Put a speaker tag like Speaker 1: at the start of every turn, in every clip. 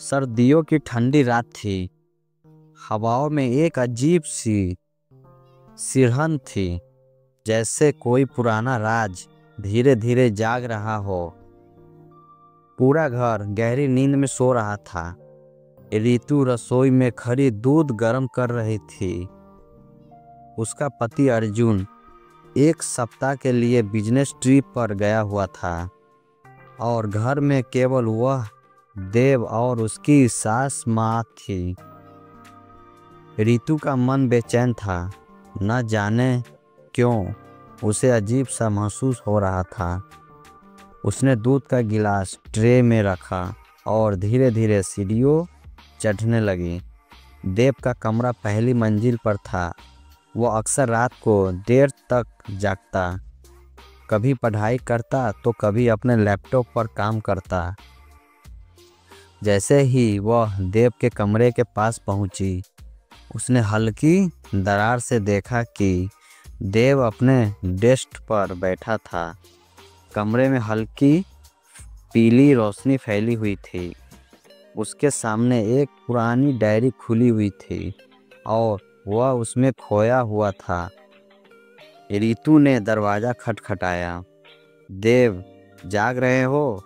Speaker 1: सर्दियों की ठंडी रात थी। हवाओं में एक अजीब सी सिरहन थी, जैसे कोई पुराना राज धीरे धीरे जाग रहा हो। पूरा घर गहरी नींद में सो रहा था। रितु रसोई में खड़ी दूध गर्म कर रही थी। उसका पति अर्जुन एक सप्ताह के लिए बिजनेस ट्रिप पर गया हुआ था और घर में केवल वह, देव और उसकी सास माँ थी। रितु का मन बेचैन था। न जाने क्यों उसे अजीब सा महसूस हो रहा था। उसने दूध का गिलास ट्रे में रखा और धीरे धीरे सीढ़ियों चढ़ने लगी। देव का कमरा पहली मंजिल पर था। वह अक्सर रात को देर तक जागता, कभी पढ़ाई करता तो कभी अपने लैपटॉप पर काम करता। जैसे ही वह देव के कमरे के पास पहुंची, उसने हल्की दरार से देखा कि देव अपने डेस्क पर बैठा था। कमरे में हल्की पीली रोशनी फैली हुई थी। उसके सामने एक पुरानी डायरी खुली हुई थी और वह उसमें खोया हुआ था। रितु ने दरवाज़ा खटखटाया। देव, जाग रहे हो?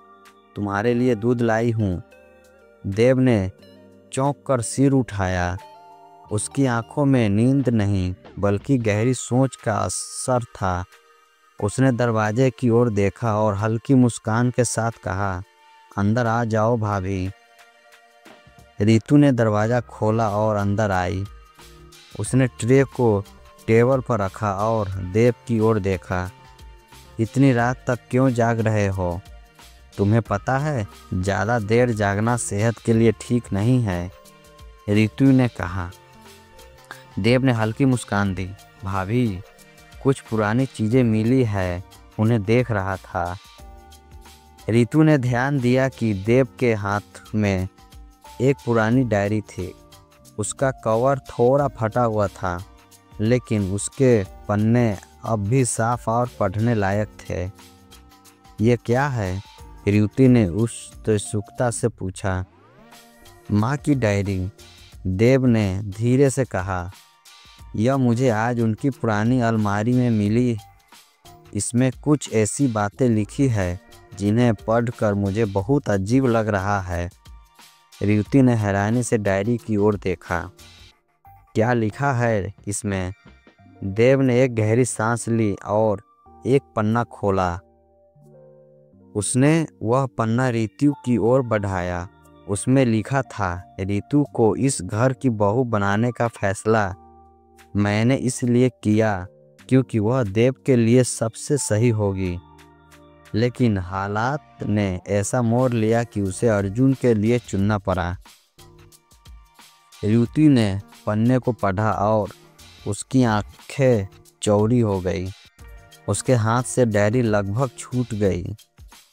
Speaker 1: तुम्हारे लिए दूध लाई हूँ। देव ने चौंक कर सिर उठाया। उसकी आंखों में नींद नहीं बल्कि गहरी सोच का असर था। उसने दरवाजे की ओर देखा और हल्की मुस्कान के साथ कहा, अंदर आ जाओ भाभी। रितु ने दरवाज़ा खोला और अंदर आई। उसने ट्रे को टेबल पर रखा और देव की ओर देखा। इतनी रात तक क्यों जाग रहे हो? तुम्हें पता है ज़्यादा देर जागना सेहत के लिए ठीक नहीं है, रितु ने कहा। देव ने हल्की मुस्कान दी। भाभी, कुछ पुरानी चीज़ें मिली है, उन्हें देख रहा था। रितु ने ध्यान दिया कि देव के हाथ में एक पुरानी डायरी थी। उसका कवर थोड़ा फटा हुआ था, लेकिन उसके पन्ने अब भी साफ और पढ़ने लायक थे। ये क्या है? रितु ने उत्सुकता से पूछा। माँ की डायरी, देव ने धीरे से कहा। यह मुझे आज उनकी पुरानी अलमारी में मिली। इसमें कुछ ऐसी बातें लिखी है जिन्हें पढ़कर मुझे बहुत अजीब लग रहा है। रितु ने हैरानी से डायरी की ओर देखा। क्या लिखा है इसमें? देव ने एक गहरी सांस ली और एक पन्ना खोला। उसने वह पन्ना रितु की ओर बढ़ाया। उसमें लिखा था, रितु को इस घर की बहू बनाने का फैसला मैंने इसलिए किया क्योंकि वह देव के लिए सबसे सही होगी। लेकिन हालात ने ऐसा मोड़ लिया कि उसे अर्जुन के लिए चुनना पड़ा। रितु ने पन्ने को पढ़ा और उसकी आंखें चौड़ी हो गई। उसके हाथ से डायरी लगभग छूट गई।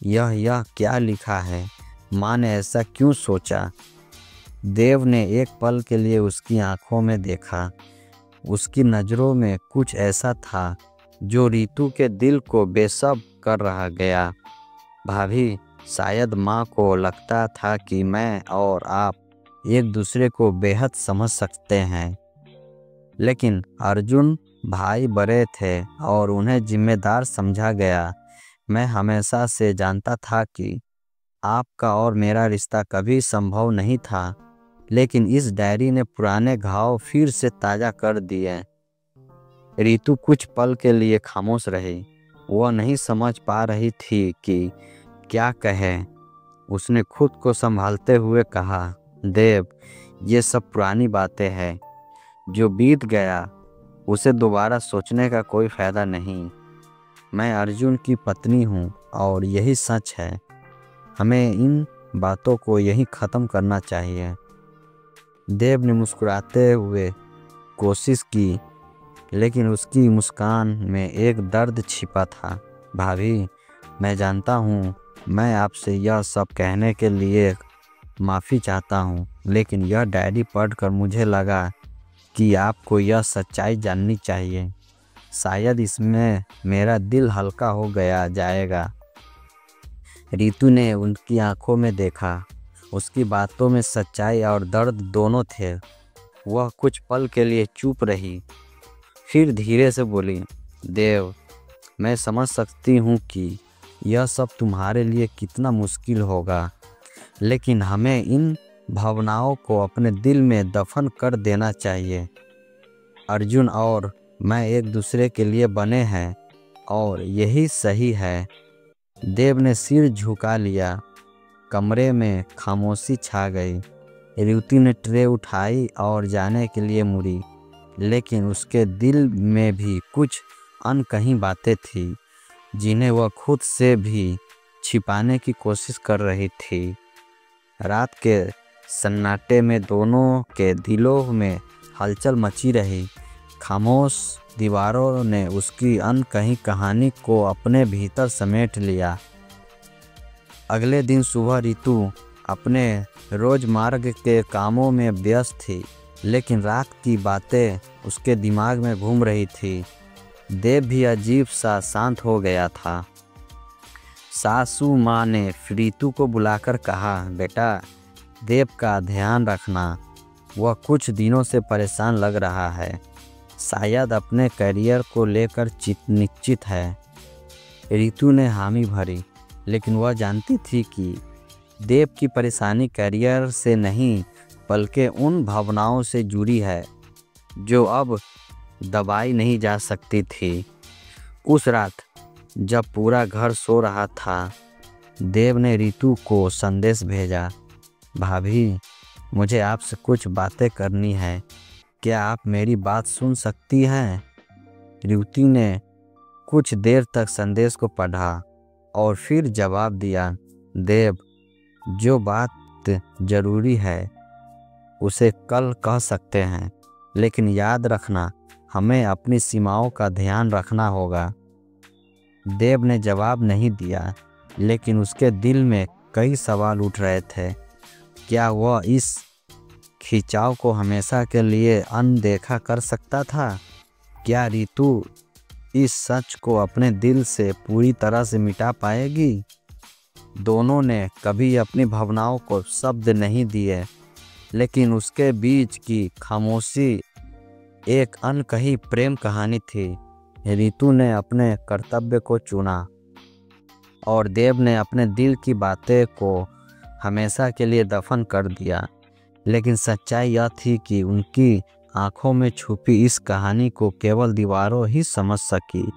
Speaker 1: यह क्या लिखा है? माँ ने ऐसा क्यों सोचा? देव ने एक पल के लिए उसकी आंखों में देखा। उसकी नज़रों में कुछ ऐसा था जो रितु के दिल को बेसब्र कर रहा गया। भाभी, शायद माँ को लगता था कि मैं और आप एक दूसरे को बेहद समझ सकते हैं, लेकिन अर्जुन भाई बड़े थे और उन्हें जिम्मेदार समझा गया। मैं हमेशा से जानता था कि आपका और मेरा रिश्ता कभी संभव नहीं था, लेकिन इस डायरी ने पुराने घाव फिर से ताज़ा कर दिए। रितु कुछ पल के लिए खामोश रही। वह नहीं समझ पा रही थी कि क्या कहे। उसने खुद को संभालते हुए कहा, देव, ये सब पुरानी बातें हैं। जो बीत गया उसे दोबारा सोचने का कोई फ़ायदा नहीं। मैं अर्जुन की पत्नी हूँ और यही सच है। हमें इन बातों को यहीं ख़त्म करना चाहिए। देव ने मुस्कुराते हुए कोशिश की, लेकिन उसकी मुस्कान में एक दर्द छिपा था। भाभी, मैं जानता हूँ मैं आपसे यह सब कहने के लिए माफ़ी चाहता हूँ, लेकिन यह डायरी पढ़कर मुझे लगा कि आपको यह सच्चाई जाननी चाहिए। शायद इसमें मेरा दिल हल्का हो गया जाएगा। रितु ने उनकी आंखों में देखा। उसकी बातों में सच्चाई और दर्द दोनों थे। वह कुछ पल के लिए चुप रही, फिर धीरे से बोली, देव, मैं समझ सकती हूँ कि यह सब तुम्हारे लिए कितना मुश्किल होगा, लेकिन हमें इन भावनाओं को अपने दिल में दफन कर देना चाहिए। अर्जुन और मैं एक दूसरे के लिए बने हैं और यही सही है। देव ने सिर झुका लिया। कमरे में खामोशी छा गई। रेवती ने ट्रे उठाई और जाने के लिए मुड़ी, लेकिन उसके दिल में भी कुछ अनकही बातें थी जिन्हें वह खुद से भी छिपाने की कोशिश कर रही थी। रात के सन्नाटे में दोनों के दिलों में हलचल मची रही। खामोश दीवारों ने उसकी अनकही कहानी को अपने भीतर समेट लिया। अगले दिन सुबह रितु अपने रोजमार्ग के कामों में व्यस्त थी, लेकिन रात की बातें उसके दिमाग में घूम रही थी। देव भी अजीब सा शांत हो गया था। सासू माँ ने रितु को बुलाकर कहा, बेटा, देव का ध्यान रखना। वह कुछ दिनों से परेशान लग रहा है, शायद अपने करियर को लेकर निश्चित है। रितु ने हामी भरी, लेकिन वह जानती थी कि देव की परेशानी करियर से नहीं बल्कि उन भावनाओं से जुड़ी है जो अब दबाई नहीं जा सकती थी। उस रात जब पूरा घर सो रहा था, देव ने रितु को संदेश भेजा, भाभी, मुझे आपसे कुछ बातें करनी है, क्या आप मेरी बात सुन सकती हैं? रितु ने कुछ देर तक संदेश को पढ़ा और फिर जवाब दिया, देव, जो बात जरूरी है उसे कल कह सकते हैं, लेकिन याद रखना, हमें अपनी सीमाओं का ध्यान रखना होगा। देव ने जवाब नहीं दिया, लेकिन उसके दिल में कई सवाल उठ रहे थे। क्या वह इस खिंचाव को हमेशा के लिए अनदेखा कर सकता था? क्या रितु इस सच को अपने दिल से पूरी तरह से मिटा पाएगी? दोनों ने कभी अपनी भावनाओं को शब्द नहीं दिए, लेकिन उसके बीच की खामोशी एक अनकही प्रेम कहानी थी। रितु ने अपने कर्तव्य को चुना और देव ने अपने दिल की बातें को हमेशा के लिए दफन कर दिया। लेकिन सच्चाई यह थी कि उनकी आंखों में छुपी इस कहानी को केवल दीवारों ही समझ सकी।